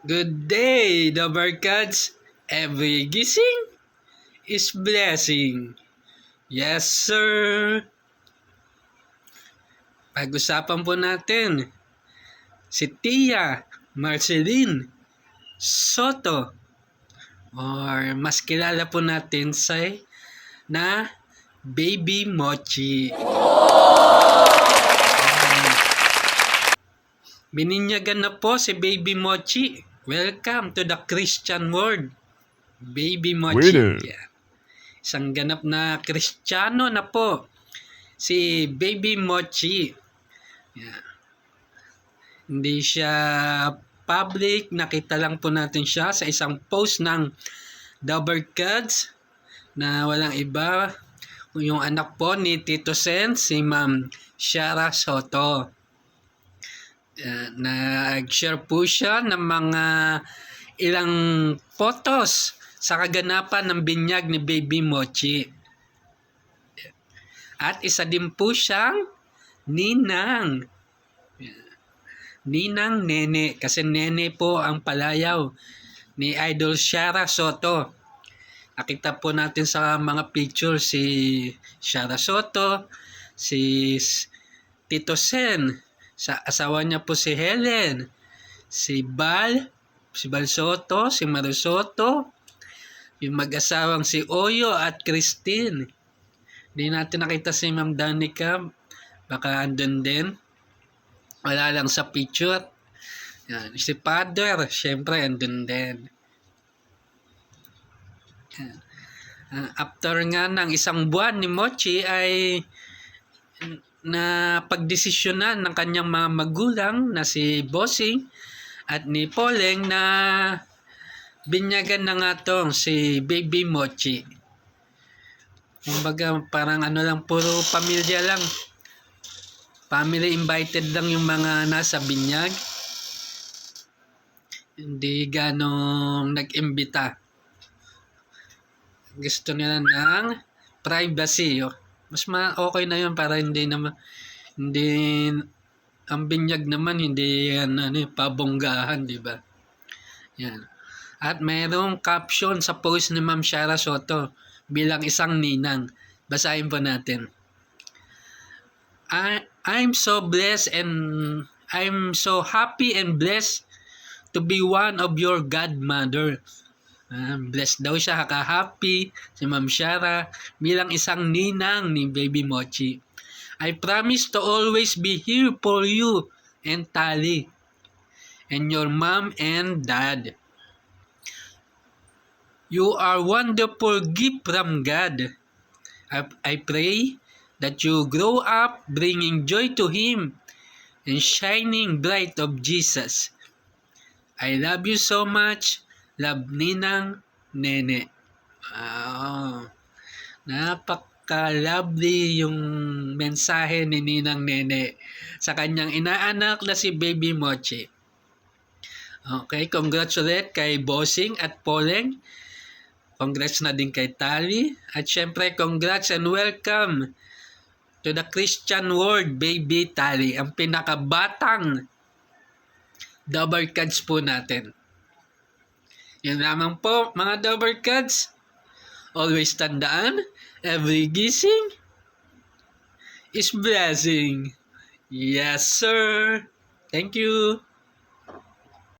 Good day, the barkads. Every gising is blessing. Yes, sir. Pag-usapan po natin si Tia Marceline Soto, or mas kilala po natin na Baby Mochi. Bininyagan na po si Baby Mochi. Welcome to the Christian world, Baby Mochi. Yeah. Isang ganap na Kristiyano na po si Baby Mochi. Yeah. Hindi siya public, nakita lang po natin siya sa isang post ng The Barkads na walang iba, yung anak po ni Tito Sen, si Ma'am Shara Soto. Nag-share po siya ng mga ilang photos sa kaganapan ng binyag ni Baby Mochi. At isa din po siyang ninang. Ninang Nene, kasi Nene po ang palayaw ni Idol Shara Soto. Nakita po natin sa mga picture si Shara Soto, si Tito Sen, sa asawa niya po si Helen, si Bal Soto, si Maru Soto, yung mag-asawang si Oyo at Christine. Hindi natin nakita si Ma'am Danica, baka andun din. Wala lang sa picture. Yan. Si Father, syempre andun din. Yan. After nga ng isang buwan ni Mochi ay na pagdesisyonan ng kanyang mga magulang na si Bossing at ni Poleng na binyagan na nga tong si Baby Mochi. Kumbaga parang lang, puro pamilya lang. Family invited lang yung mga nasa binyag. Hindi ganong nag-imbita. Gusto nila ng privacy. Mas okay na yun para hindi ang binyag naman hindi pabonggahan, di ba? Yan. At mayroong caption sa post ni Ma'am Shara Soto bilang isang ninang. Basahin po natin. I'm so blessed and I'm so happy and blessed to be one of your godmother. Blessed daw siya, happy si Ma'am Shara bilang isang ninang ni Baby Mochi. I promise to always be here for you and Tali and your mom and dad. You are wonderful gift from God. I pray that you grow up bringing joy to Him and shining bright of Jesus. I love you so much. Love, Ninang Nene. Wow. Napaka-lovely yung mensahe ni Ninang Nene sa kanyang inaanak na si Baby Mochi. Okay, congratulate kay Bossing at Poleng. Congrats na din kay Tali. At syempre, congrats and welcome to the Christian world, Baby Tali. Ang pinakabatang The Barkads po natin. Yan lamang po, mga The Barkads. Always tandaan, every gising is blessing. Yes, sir. Thank you.